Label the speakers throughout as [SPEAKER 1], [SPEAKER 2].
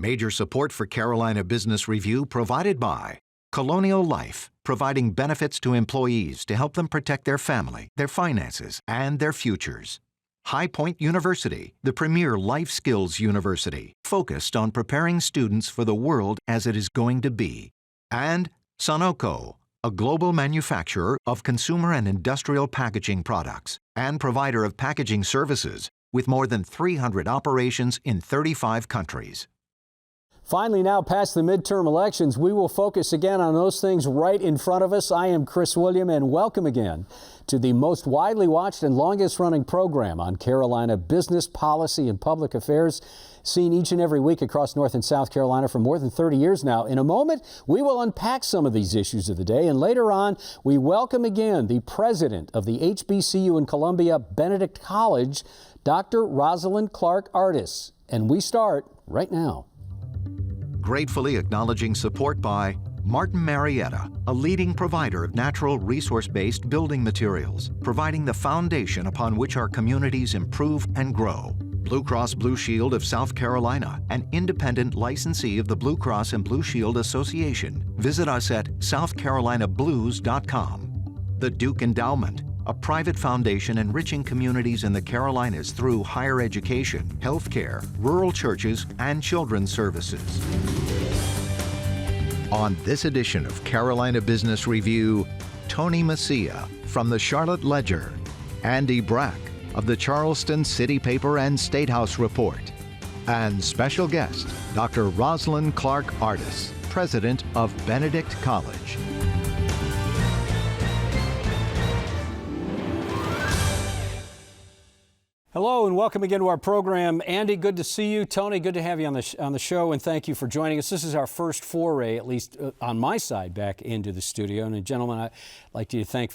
[SPEAKER 1] Major support for Carolina Business Review provided by Colonial Life, providing benefits to employees to help them protect their family, their finances, and their futures. High Point University, the premier life skills university, focused on preparing students for the world as it is going to be. And Sonoco, a global manufacturer of consumer and industrial packaging products and provider of packaging services with more than 300 operations in 35 countries.
[SPEAKER 2] Finally, now past the midterm elections, we will focus again on those things right in front of us. I am Chris William, and welcome again to the most widely watched and longest running program on Carolina business, policy, and public affairs, seen each and every week across North and South Carolina for more than 30 years now. In a moment, we will unpack some of these issues of the day, and later on, we welcome again the president of the HBCU in Columbia, Benedict College, Dr. Roslyn Clark Artis. And we start right now.
[SPEAKER 1] Gratefully acknowledging support by Martin Marietta, a leading provider of natural resource-based building materials, providing the foundation upon which our communities improve and grow. Blue Cross Blue Shield of South Carolina, an independent licensee of the Blue Cross and Blue Shield Association. Visit us at southcarolinablues.com. The Duke Endowment, a private foundation enriching communities in the Carolinas through higher education, healthcare, rural churches, and children's services. On this edition of Carolina Business Review, Tony Meccia from the Charlotte Ledger, Andy Brack of the Charleston City Paper and Statehouse Report, and special guest, Dr. Roslyn Clark Artis, president of Benedict College.
[SPEAKER 2] Hello and welcome again to our program. Andy, good to see you. Tony, good to have you on the show, and thank you for joining us. This is our first foray, at least on my side, back into the studio. And gentlemen, I'd like to thank you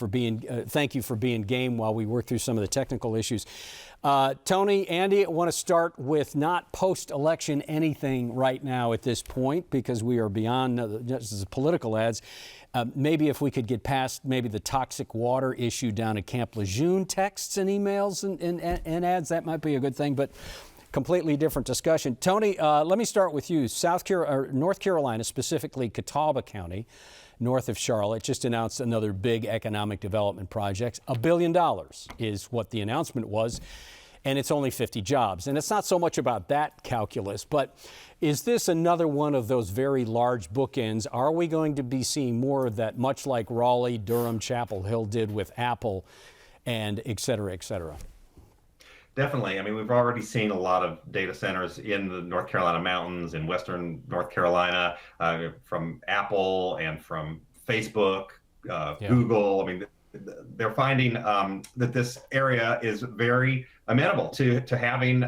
[SPEAKER 2] for being game while we work through some of the technical issues. Tony, Andy, I want to start with not post-election anything right now at this point, because we are beyond just political ads. Maybe if we could get past maybe the toxic water issue down at Camp Lejeune, texts and emails and ads, that might be a good thing, but completely different discussion. Tony, let me start with you. North Carolina, specifically Catawba County, north of Charlotte, just announced another big economic development project. $1 billion is what the announcement was, and it's only 50 jobs. And it's not so much about that calculus, but is this another one of those very large bookends? Are we going to be seeing more of that, much like Raleigh, Durham, Chapel Hill did with Apple, and et cetera, et cetera?
[SPEAKER 3] Definitely. I mean, we've already seen a lot of data centers in the North Carolina mountains, in western North Carolina, from Apple and from Facebook, Google. I mean, they're finding that this area is very amenable to having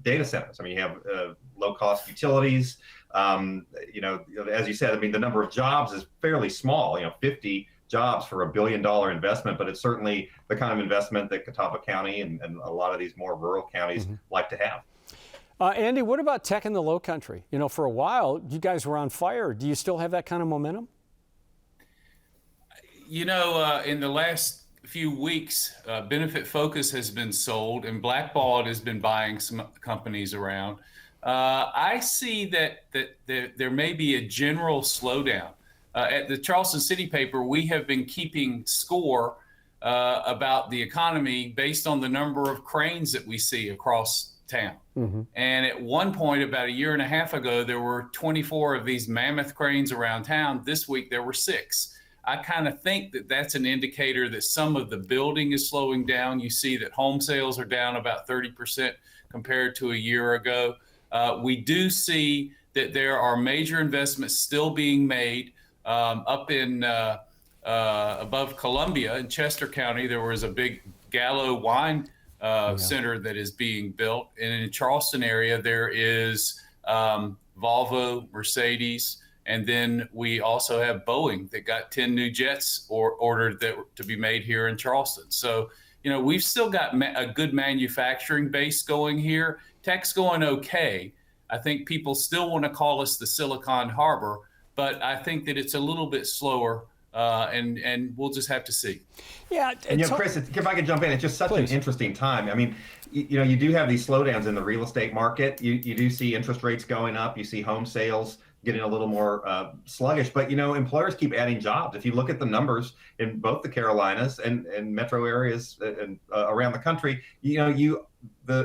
[SPEAKER 3] data centers. I mean, you have low-cost utilities. As you said, I mean, the number of jobs is fairly small. 50 jobs for $1 billion investment, but it's certainly the kind of investment that Catawba County and a lot of these more rural counties like to have.
[SPEAKER 2] Andy, what about tech in the Low Country? For a while, you guys were on fire. Do you still have that kind of momentum?
[SPEAKER 4] In the last few weeks, Benefit Focus has been sold and Blackballed has been buying some companies around. I see that there may be a general slowdown. At the Charleston City Paper, we have been keeping score about the economy based on the number of cranes that we see across town. And at one point, about a year and a half ago, there were 24 of these mammoth cranes around town. This week, there were 6. I kind of think that that's an indicator that some of the building is slowing down. You see that home sales are down about 30% compared to a year ago. We do see that there are major investments still being made up in above Columbia in Chester County. There was a big Gallo wine center that is being built. And in the Charleston area, there is Volvo, Mercedes, and then we also have Boeing that got 10 new jets ordered to be made here in Charleston. So, we've still got a good manufacturing base going here. Tech's going okay. I think people still want to call us the Silicon Harbor, but I think that it's a little bit slower and we'll just have to see.
[SPEAKER 2] Yeah,
[SPEAKER 3] and Chris, if I could jump in, it's just such an interesting time. I mean, you do have these slowdowns in the real estate market. You do see interest rates going up. You see home sales getting a little more sluggish. But employers keep adding jobs. If you look at the numbers in both the Carolinas and metro areas and around the country, the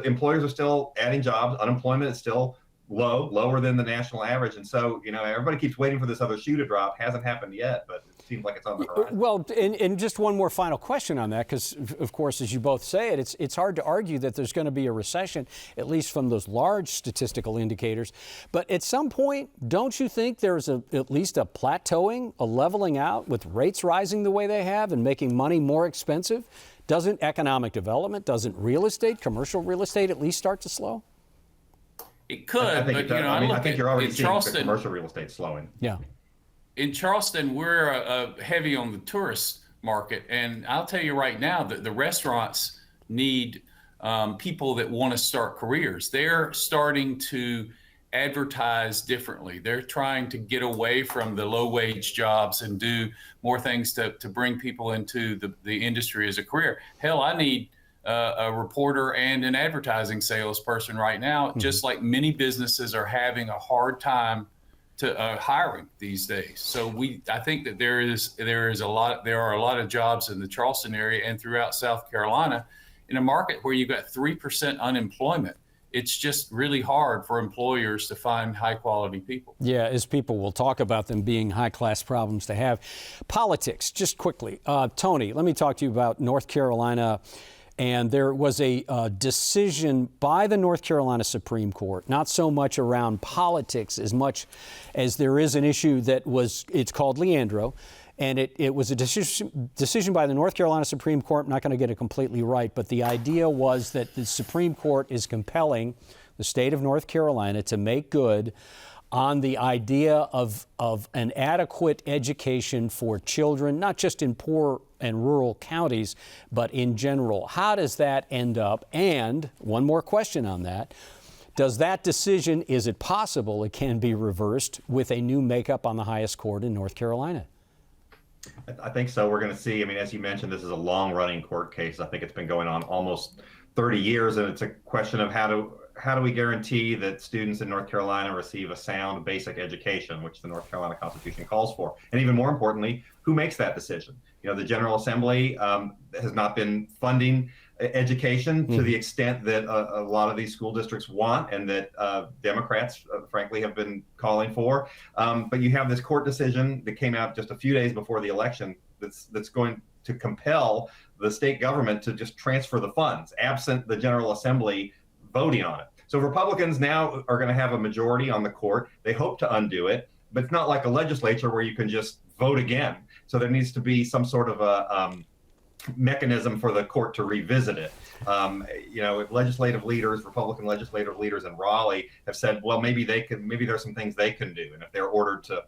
[SPEAKER 3] employers are still adding jobs. Unemployment is still lower than the national average. And so, everybody keeps waiting for this other shoe to drop. Hasn't happened yet, but it seems like it's on the horizon.
[SPEAKER 2] Well, and just one more final question on that, because, of course, as you both say it's hard to argue that there's going to be a recession, at least from those large statistical indicators. But at some point, don't you think there's at least a plateauing, a leveling out with rates rising the way they have and making money more expensive? Doesn't economic development, doesn't real estate, commercial real estate at least start to slow?
[SPEAKER 4] It could,
[SPEAKER 3] I think you're already seeing the commercial real estate slowing.
[SPEAKER 2] Yeah.
[SPEAKER 4] In Charleston, we're heavy on the tourist market, and I'll tell you right now that the restaurants need people that want to start careers. They're starting to advertise differently. They're trying to get away from the low-wage jobs and do more things to bring people into the industry as a career. Hell, I need a reporter and an advertising salesperson right now, just like many businesses are having a hard time to hiring these days. So I think that there are a lot of jobs in the Charleston area and throughout South Carolina in a market where you've got 3% unemployment. It's just really hard for employers to find high quality people. Yeah,
[SPEAKER 2] as people will talk about them being high class problems to have. Politics, just quickly. Tony, let me talk to you about North Carolina. And there was a decision by the North Carolina Supreme Court, not so much around politics as much as there is an issue it's called Leandro. And it was a decision by the North Carolina Supreme Court. I'm not going to get it completely right, but the idea was that the Supreme Court is compelling the state of North Carolina to make good on the idea of an adequate education for children, not just in poor and rural counties, but in general. How does that end up? And one more question on that. Does that decision, is it possible it can be reversed with a new makeup on the highest court in North Carolina?
[SPEAKER 3] I think so. We're going to see. I mean, as you mentioned, this is a long-running court case. I think it's been going on almost 30 years, and it's a question of how do we guarantee that students in North Carolina receive a sound basic education, which the North Carolina Constitution calls for? And even more importantly, who makes that decision? The General Assembly has not been funding education to the extent that a lot of these school districts want and that Democrats, frankly, have been calling for. But you have this court decision that came out just a few days before the election that's going to compel the state government to just transfer the funds, absent the General Assembly voting on it. So Republicans now are going to have a majority on the court. They hope to undo it, but it's not like a legislature where you can just vote again. So there needs to be some sort of a mechanism for the court to revisit it. Legislative leaders, Republican legislative leaders in Raleigh have said, well, maybe there's some things they can do. And if they're ordered to,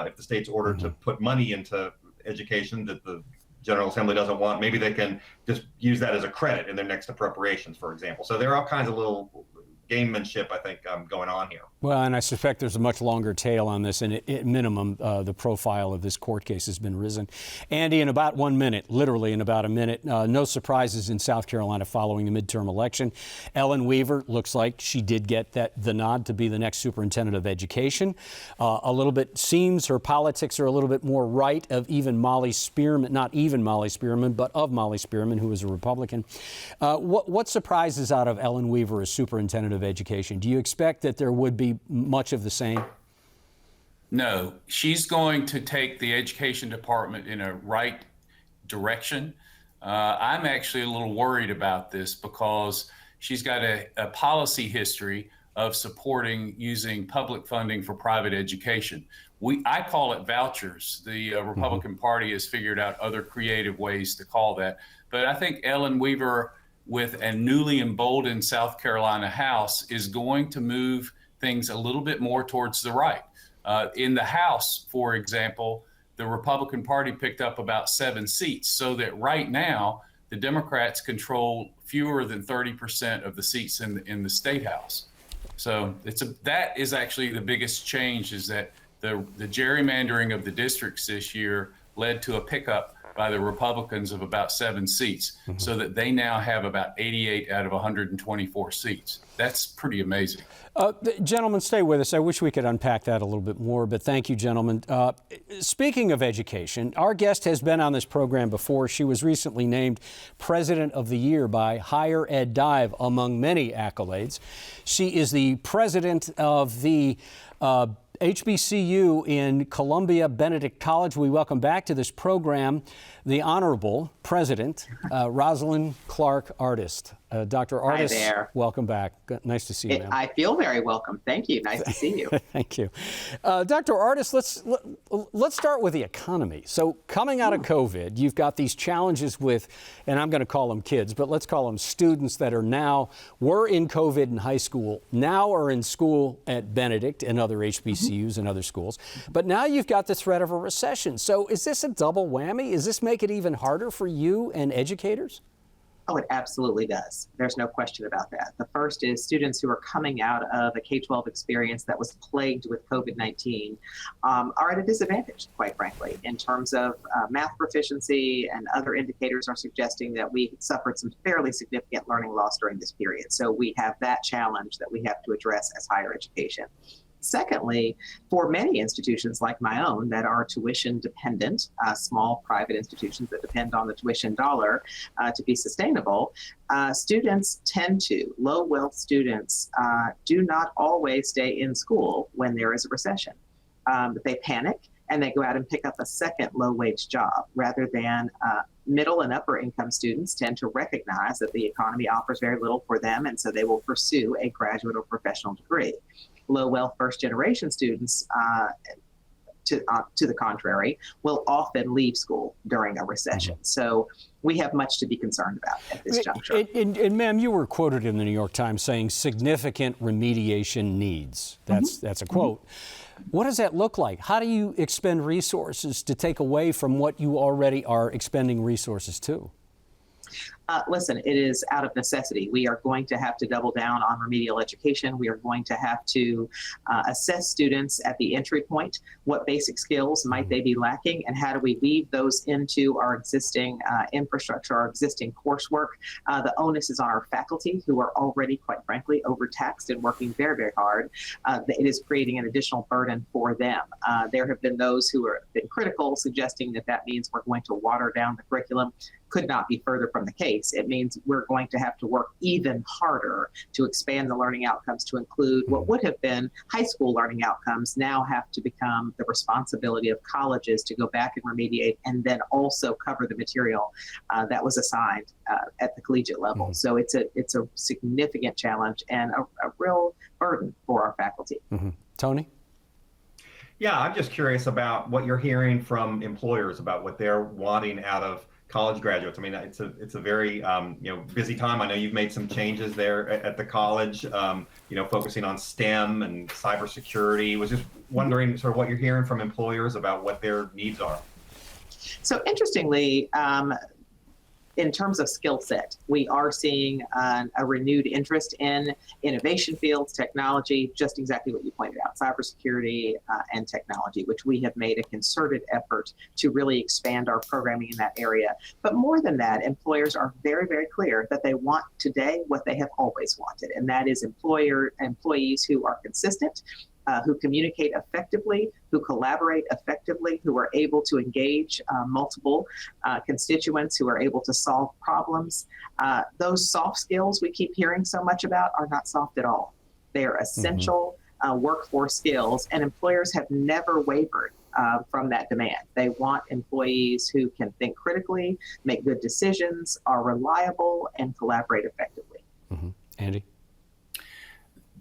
[SPEAKER 3] if the state's ordered to put money into education that the General Assembly doesn't want, maybe they can just use that as a credit in their next appropriations, for example. So there are all kinds of little gamemanship, I think, going on here.
[SPEAKER 2] Well, and I suspect there's a much longer tail on this, and at minimum, the profile of this court case has been risen. Andy, in about 1 minute, literally in about a minute, no surprises in South Carolina following the midterm election. Ellen Weaver looks like she did get the nod to be the next superintendent of education. A little bit seems her politics are a little bit more right of even Molly Spearman, not even Molly Spearman, but of Molly Spearman, who is a Republican. What surprises out of Ellen Weaver as superintendent of education? Do you expect that there would be much of the same?
[SPEAKER 4] No, she's going to take the education department in a right direction. I'm actually a little worried about this because she's got a policy history of supporting using public funding for private education. I call it vouchers. The Republican Party has figured out other creative ways to call that. But I think Ellen Weaver, with a newly emboldened South Carolina House, is going to move things a little bit more towards the right. In the House, for example, the Republican Party picked up about 7 seats, so that right now the Democrats control fewer than 30% of the seats in the Statehouse. So that is actually the biggest change, is that the gerrymandering of the districts this year led to a pickup by the Republicans of about 7 seats, so that they now have about 88 out of 124 seats. That's pretty amazing.
[SPEAKER 2] Gentlemen, stay with us. I wish we could unpack that a little bit more, but thank you, gentlemen. Speaking of education, our guest has been on this program before. She was recently named President of the Year by Higher Ed Dive, among many accolades. She is the president of the HBCU in Columbia Benedict College. We welcome back to this program the Honorable President, Roslyn Clark Artis. Dr. Artis,
[SPEAKER 5] hi there.
[SPEAKER 2] Welcome back. Nice to see you, ma'am.
[SPEAKER 5] I feel very welcome. Thank you. Nice to see you.
[SPEAKER 2] Thank you. Dr. Artis, let's start with the economy. So coming out of COVID, you've got these challenges with, and I'm going to call them kids, but let's call them students that were in COVID in high school, now are in school at Benedict and other HBCUs and other schools. But now you've got the threat of a recession. So is this a double whammy? Does this make it even harder for you and educators?
[SPEAKER 5] Oh, it absolutely does. There's no question about that. The first is students who are coming out of a K-12 experience that was plagued with COVID-19 are at a disadvantage, quite frankly, in terms of math proficiency, and other indicators are suggesting that we suffered some fairly significant learning loss during this period. So we have that challenge that we have to address as higher education. Secondly, for many institutions like my own that are tuition dependent, small private institutions that depend on the tuition dollar to be sustainable, students low wealth students do not always stay in school when there is a recession. They panic and they go out and pick up a second low wage job, rather than middle and upper income students tend to recognize that the economy offers very little for them, and so they will pursue a graduate or professional degree. Low wealth first generation students, to the contrary, will often leave school during a recession. So we have much to be concerned about at this juncture.
[SPEAKER 2] And ma'am, you were quoted in the New York Times saying significant remediation needs. That's a quote. What does that look like? How do you expend resources to take away from what you already are expending resources to?
[SPEAKER 5] Listen, it is out of necessity. We are going to have to double down on remedial education. We are going to have to assess students at the entry point. What basic skills might they be lacking, and how do we weave those into our existing infrastructure, our existing coursework? The onus is on our faculty, who are already, quite frankly, overtaxed and working very, very hard. It is creating an additional burden for them. There have been those who have been critical, suggesting that that means we're going to water down the curriculum. Could not be further from the case. It means we're going to have to work even harder to expand the learning outcomes to include what would have been high school learning outcomes, now have to become the responsibility of colleges to go back and remediate, and then also cover the material that was assigned at the collegiate level. So it's a significant challenge and a real burden for our faculty.
[SPEAKER 2] Tony?
[SPEAKER 3] Yeah, I'm just curious about what you're hearing from employers about what they're wanting out of college graduates. I mean, it's a very busy time. I know you've made some changes there at the college, focusing on STEM and cybersecurity. Was just wondering sort of what you're hearing from employers about what their needs are.
[SPEAKER 5] So interestingly, in terms of skill set, we are seeing a renewed interest in innovation fields, technology, just exactly what you pointed out, cybersecurity and technology, which we have made a concerted effort to really expand our programming in that area. But more than that, employers are very, very clear that they want today what they have always wanted, and that is employees who are consistent, who communicate effectively, who collaborate effectively, who are able to engage multiple constituents, who are able to solve problems. Those soft skills we keep hearing so much about are not soft at all. They are essential workforce skills, and employers have never wavered from that demand. They want employees who can think critically, make good decisions, are reliable, and collaborate effectively.
[SPEAKER 2] Andy?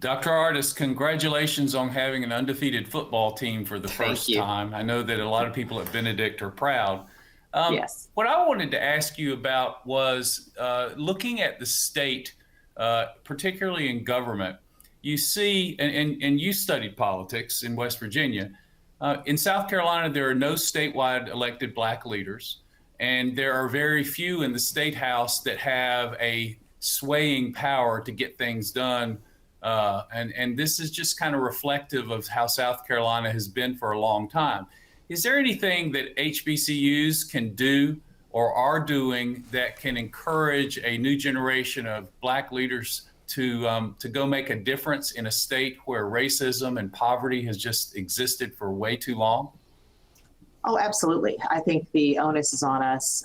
[SPEAKER 4] Dr. Artis, congratulations on having an undefeated football team for the first time. I know that a lot of people at Benedict are proud.
[SPEAKER 5] Yes.
[SPEAKER 4] What I wanted to ask you about was looking at the state, particularly in government. You see, and you studied politics in West Virginia. In South Carolina, there are no statewide elected Black leaders, and there are very few in the Statehouse that have a swaying power to get things done. And this is just kind of reflective of how South Carolina has been for a long time. Is there anything that HBCUs can do or are doing that can encourage a new generation of Black leaders to go make a difference in a state where racism and poverty has just existed for way too long?
[SPEAKER 5] Oh, absolutely. I think the onus is on us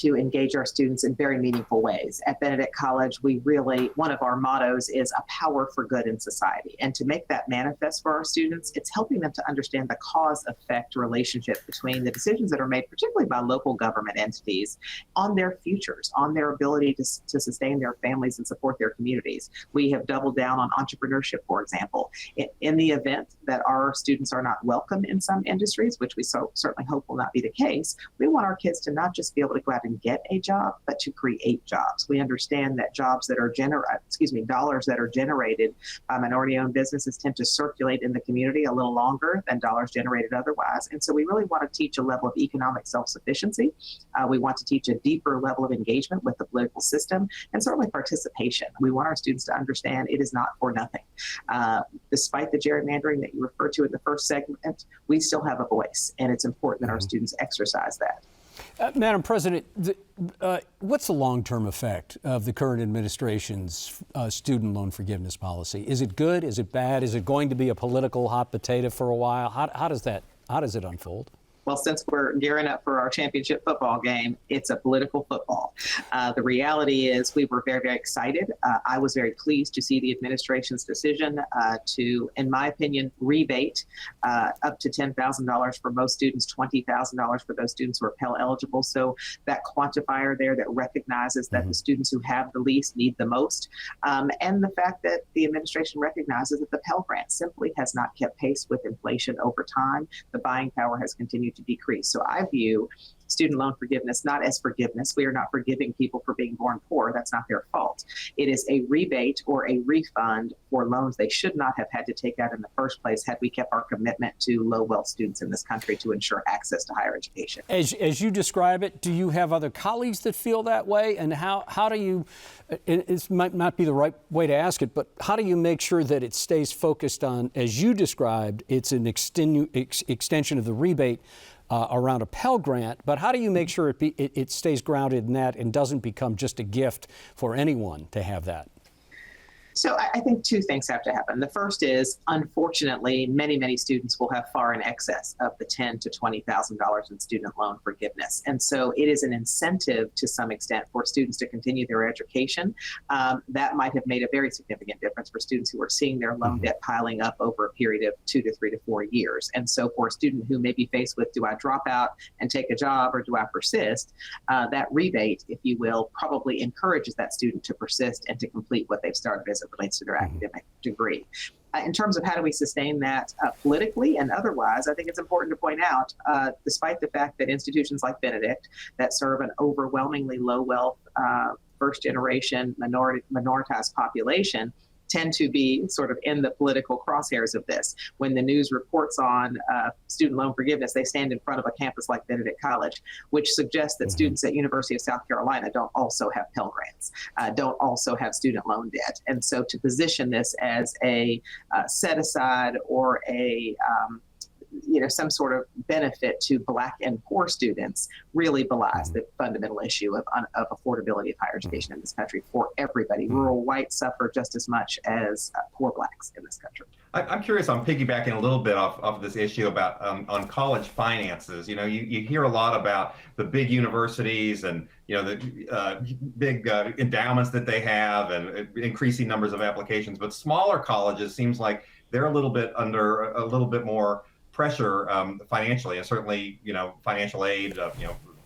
[SPEAKER 5] to engage our students in very meaningful ways. At Benedict College, one of our mottos is a power for good in society. And to make that manifest for our students, it's helping them to understand the cause-effect relationship between the decisions that are made, particularly by local government entities, on their futures, on their ability to sustain their families and support their communities. We have doubled down on entrepreneurship, for example. In the event that our students are not welcome in some industries, which we certainly hope will not be the case, we want our kids to not just be able to go out and get a job, but to create jobs. We understand that dollars that are generated by minority-owned businesses tend to circulate in the community a little longer than dollars generated otherwise. And so we really want to teach a level of economic self-sufficiency. We want to teach a deeper level of engagement with the political system and certainly participation. We want our students to understand it is not for nothing. Despite the gerrymandering that you referred to in the first segment, we still have a voice, and it's important that our students exercise that.
[SPEAKER 2] Madam President, what's the long-term effect of the current administration's student loan forgiveness policy? Is it good? Is it bad? Is it going to be a political hot potato for a while? How does it unfold?
[SPEAKER 5] Well, since we're gearing up for our championship football game, it's a political football. The reality is we were very, very excited. I was very pleased to see the administration's decision to, in my opinion, rebate up to $10,000 for most students, $20,000 for those students who are Pell eligible. So that quantifier there that recognizes that the students who have the least need the most. And the fact that the administration recognizes that the Pell Grant simply has not kept pace with inflation over time. The buying power has continued to decrease. So I view student loan forgiveness not as forgiveness. We are not forgiving people for being born poor. That's not their fault. It is a rebate or a refund for loans they should not have had to take out in the first place had we kept our commitment to low-wealth students in this country to ensure access to higher education.
[SPEAKER 2] As you describe it, do you have other colleagues that feel that way? And how do you, it might not be the right way to ask it, but how do you make sure that it stays focused on, as you described, it's an extension of the rebate around a Pell Grant, but how do you make sure it stays grounded in that and doesn't become just a gift for anyone to have that?
[SPEAKER 5] So I think two things have to happen. The first is, unfortunately, many students will have far in excess of the $10,000 to $20,000 in student loan forgiveness. And so it is an incentive to some extent for students to continue their education. That might have made a very significant difference for students who are seeing their loan debt piling up over a period of 2 to 3 to 4 years. And so for a student who may be faced with, do I drop out and take a job or do I persist? That rebate, if you will, probably encourages that student to persist and to complete what they've started as it relates to their academic degree. In terms of how do we sustain that politically and otherwise, I think it's important to point out, despite the fact that institutions like Benedict that serve an overwhelmingly low-wealth, first-generation, minoritized population, tend to be sort of in the political crosshairs of this. When the news reports on student loan forgiveness, they stand in front of a campus like Benedict College, which suggests that students at University of South Carolina don't also have Pell Grants, don't also have student loan debt. And so to position this as a set-aside or a some sort of benefit to Black and poor students really belies the fundamental issue of affordability of higher education in this country for everybody. Rural whites suffer just as much as poor Blacks in this country.
[SPEAKER 3] I'm curious, I'm piggybacking a little bit off this issue about on college finances. You hear a lot about the big universities and the big endowments that they have and increasing numbers of applications, but smaller colleges seems like they're a little bit under a little bit more pressure financially, and certainly financial aid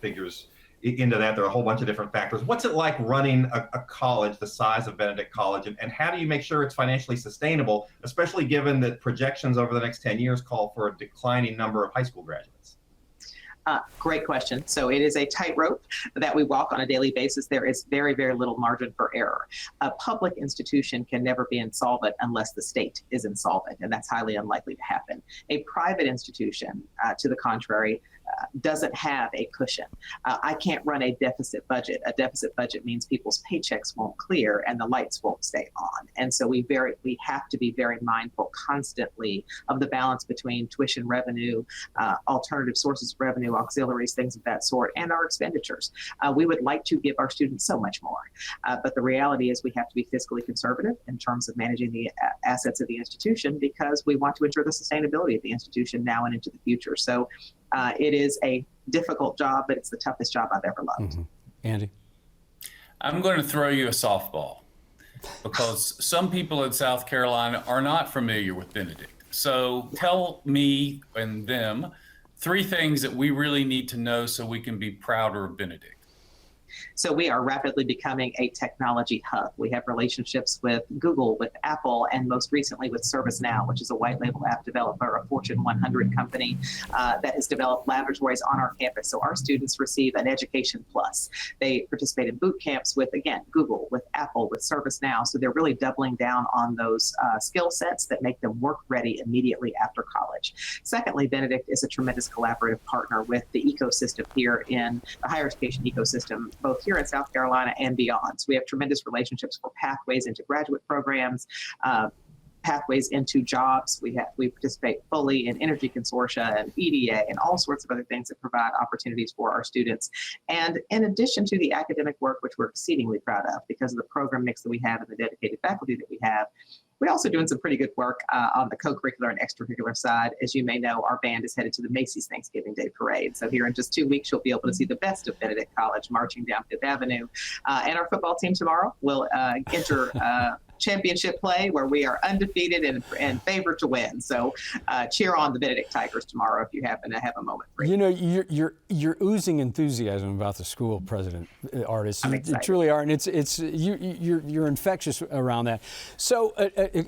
[SPEAKER 3] figures into that. There are a whole bunch of different factors. What's it like running a college the size of Benedict College, and how do you make sure it's financially sustainable, especially given that projections over the next 10 years call for a declining number of high school graduates?
[SPEAKER 5] Great question. So it is a tightrope that we walk on a daily basis. There is very, very little margin for error. A public institution can never be insolvent unless the state is insolvent, and that's highly unlikely to happen. A private institution, to the contrary, doesn't have a cushion. I can't run a deficit budget. A deficit budget means people's paychecks won't clear and the lights won't stay on. And so we have to be very mindful constantly of the balance between tuition revenue, alternative sources of revenue, auxiliaries, things of that sort, and our expenditures. We would like to give our students so much more, but the reality is we have to be fiscally conservative in terms of managing the assets of the institution, because we want to ensure the sustainability of the institution now and into the future. So it is a difficult job, but it's the toughest job I've ever loved.
[SPEAKER 2] Mm-hmm. Andy?
[SPEAKER 4] I'm going to throw you a softball, because some people in South Carolina are not familiar with Benedict. So tell me and them 3 things that we really need to know so we can be prouder of Benedict.
[SPEAKER 5] So we are rapidly becoming a technology hub. We have relationships with Google, with Apple, and most recently with ServiceNow, which is a white label app developer, a Fortune 100 company that has developed laboratories on our campus. So our students receive an Education Plus. They participate in boot camps with, again, Google, with Apple, with ServiceNow. So they're really doubling down on those skill sets that make them work ready immediately after college. Secondly, Benedict is a tremendous collaborative partner with the ecosystem here in the higher education ecosystem, both here in South Carolina and beyond. So we have tremendous relationships for pathways into graduate programs, pathways into jobs. We participate fully in energy consortia and EDA and all sorts of other things that provide opportunities for our students. And in addition to the academic work, which we're exceedingly proud of because of the program mix that we have and the dedicated faculty that we have, we're also doing some pretty good work on the co-curricular and extracurricular side. As you may know, our band is headed to the Macy's Thanksgiving Day Parade. So here in just 2 weeks, you'll be able to see the best of Benedict College marching down Fifth Avenue. And our football team tomorrow will enter championship play where we are undefeated and favored to win. So cheer on the Benedict Tigers tomorrow if you happen to have a moment for it.
[SPEAKER 2] You know, you're oozing enthusiasm about the school, President Artis.
[SPEAKER 5] I'm
[SPEAKER 2] You
[SPEAKER 5] excited.
[SPEAKER 2] truly are, and you're infectious around that. So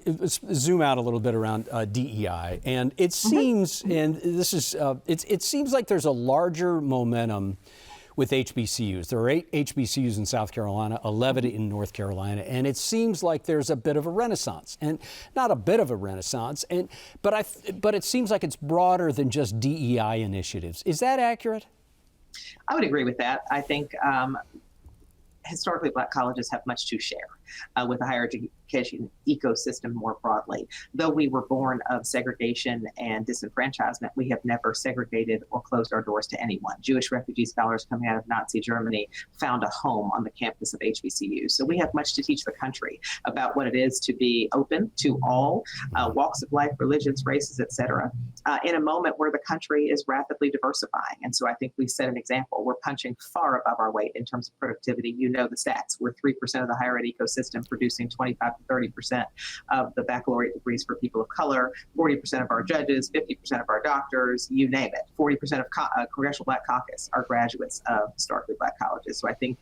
[SPEAKER 2] let's zoom out a little bit around DEI, and it seems, and this is, it seems like there's a larger momentum with HBCUs. There are 8 HBCUs in South Carolina, 11 in North Carolina, and it seems like there's a bit of a renaissance, and not a bit of a renaissance, but it seems like it's broader than just DEI initiatives. Is that accurate?
[SPEAKER 5] I would agree with that. I think historically Black colleges have much to share with the higher education ecosystem more broadly. Though we were born of segregation and disenfranchisement, we have never segregated or closed our doors to anyone. Jewish refugee scholars coming out of Nazi Germany found a home on the campus of HBCU. So we have much to teach the country about what it is to be open to all walks of life, religions, races, etc., in a moment where the country is rapidly diversifying. And so I think we set an example. We're punching far above our weight in terms of productivity. You know the stats. We're 3% of the higher ed ecosystem, producing 25 to 30% of the baccalaureate degrees for people of color, 40% of our judges, 50% of our doctors, you name it. 40% of Congressional Black Caucus are graduates of historically Black colleges. So I think,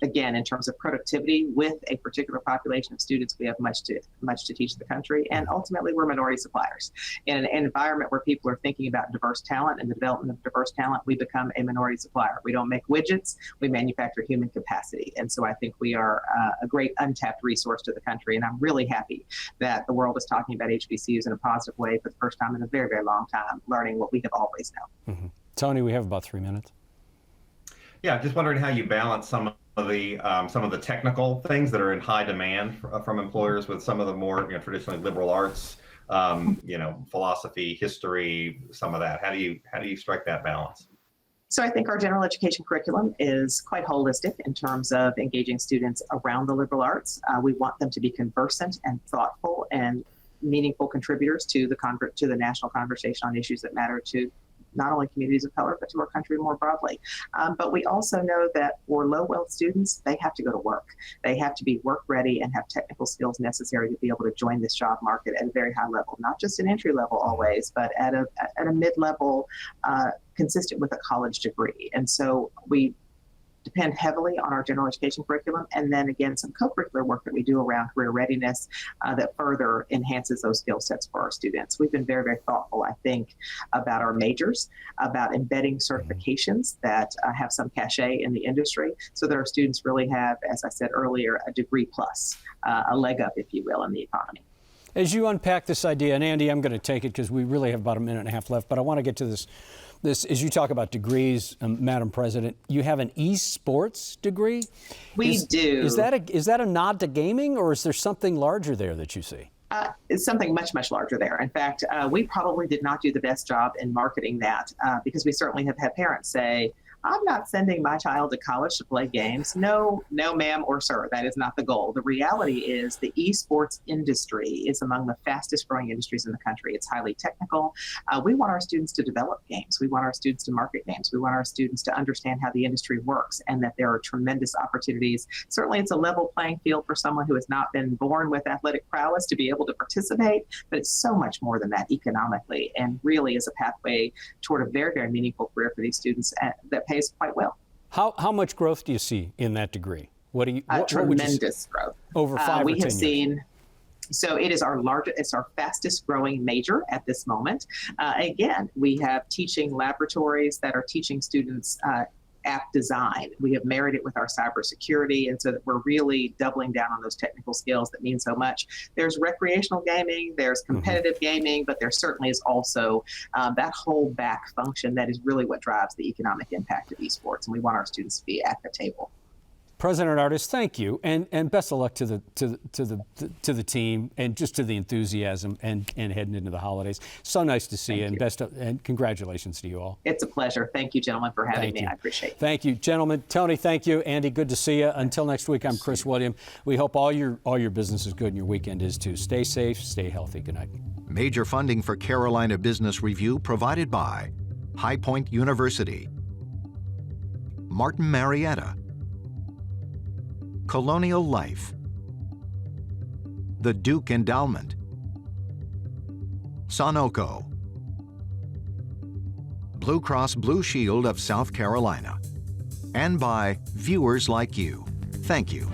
[SPEAKER 5] again, in terms of productivity with a particular population of students, we have much to teach the country. And ultimately, we're minority suppliers. In an environment where people are thinking about diverse talent and the development of diverse talent, we become a minority supplier. We don't make widgets, we manufacture human capacity. And so I think we are a great untapped resource to the country. And I'm really happy that the world is talking about HBCUs in a positive way for the first time in a very, very long time, learning what we have always known.
[SPEAKER 2] Mm-hmm. Tony, we have about 3 minutes.
[SPEAKER 3] Yeah, just wondering how you balance some of the technical things that are in high demand from employers with some of the more traditionally liberal arts, philosophy, history, some of that. How do you strike that balance?
[SPEAKER 5] So I think our general education curriculum is quite holistic in terms of engaging students around the liberal arts. We want them to be conversant and thoughtful and meaningful contributors to the national conversation on issues that matter to not only communities of color, but to our country more broadly. But we also know that for low-wealth students, they have to go to work. They have to be work-ready and have technical skills necessary to be able to join this job market at a very high level, not just an entry level always, but at a mid-level consistent with a college degree. And so we depend heavily on our general education curriculum, and then again some co-curricular work that we do around career readiness that further enhances those skill sets for our students. We've been very, very thoughtful, I think, about our majors, about embedding certifications that have some cachet in the industry so that our students really have, as I said earlier, a degree plus, a leg up, if you will, in the economy.
[SPEAKER 2] As you unpack this idea, and Andy, I'm going to take it because we really have about a minute and a half left, but I want to get to this This, as you talk about degrees, Madam President, you have an eSports degree?
[SPEAKER 5] We do.
[SPEAKER 2] Is that a nod to gaming, or is there something larger there that you see?
[SPEAKER 5] It's something much, much larger there. In fact, we probably did not do the best job in marketing that because we certainly have had parents say, I'm not sending my child to college to play games. No, ma'am or sir, that is not the goal. The reality is the esports industry is among the fastest growing industries in the country. It's highly technical. We want our students to develop games. We want our students to market games. We want our students to understand how the industry works and that there are tremendous opportunities. Certainly it's a level playing field for someone who has not been born with athletic prowess to be able to participate, but it's so much more than that economically and really is a pathway toward a very, very meaningful career for these students that pays quite well.
[SPEAKER 2] How much growth do you see in that degree?
[SPEAKER 5] Tremendous growth.
[SPEAKER 2] Over 5 or 10
[SPEAKER 5] we have
[SPEAKER 2] years.
[SPEAKER 5] seen. So it is our largest, it's our fastest growing major at this moment. Again, we have teaching laboratories that are teaching students app design. We have married it with our cybersecurity, and so that we're really doubling down on those technical skills that mean so much. There's recreational gaming, there's competitive gaming, but there certainly is also that whole back function that is really what drives the economic impact of esports, and we want our students to be at the table.
[SPEAKER 2] President Artis, thank you, and best of luck to the team, and just to the enthusiasm and heading into the holidays. So nice to see you, and congratulations to you all.
[SPEAKER 5] It's a pleasure. Thank you, gentlemen, for having me. I appreciate it.
[SPEAKER 2] Thank you, gentlemen. Tony, thank you. Andy, good to see you. Until next week, I'm Chris William. We hope all your business is good and your weekend is too. Stay safe, stay healthy. Good night.
[SPEAKER 1] Major funding for Carolina Business Review provided by High Point University, Martin Marietta, Colonial Life, the Duke Endowment, Sunoco, Blue Cross Blue Shield of South Carolina, and by viewers like you. Thank you.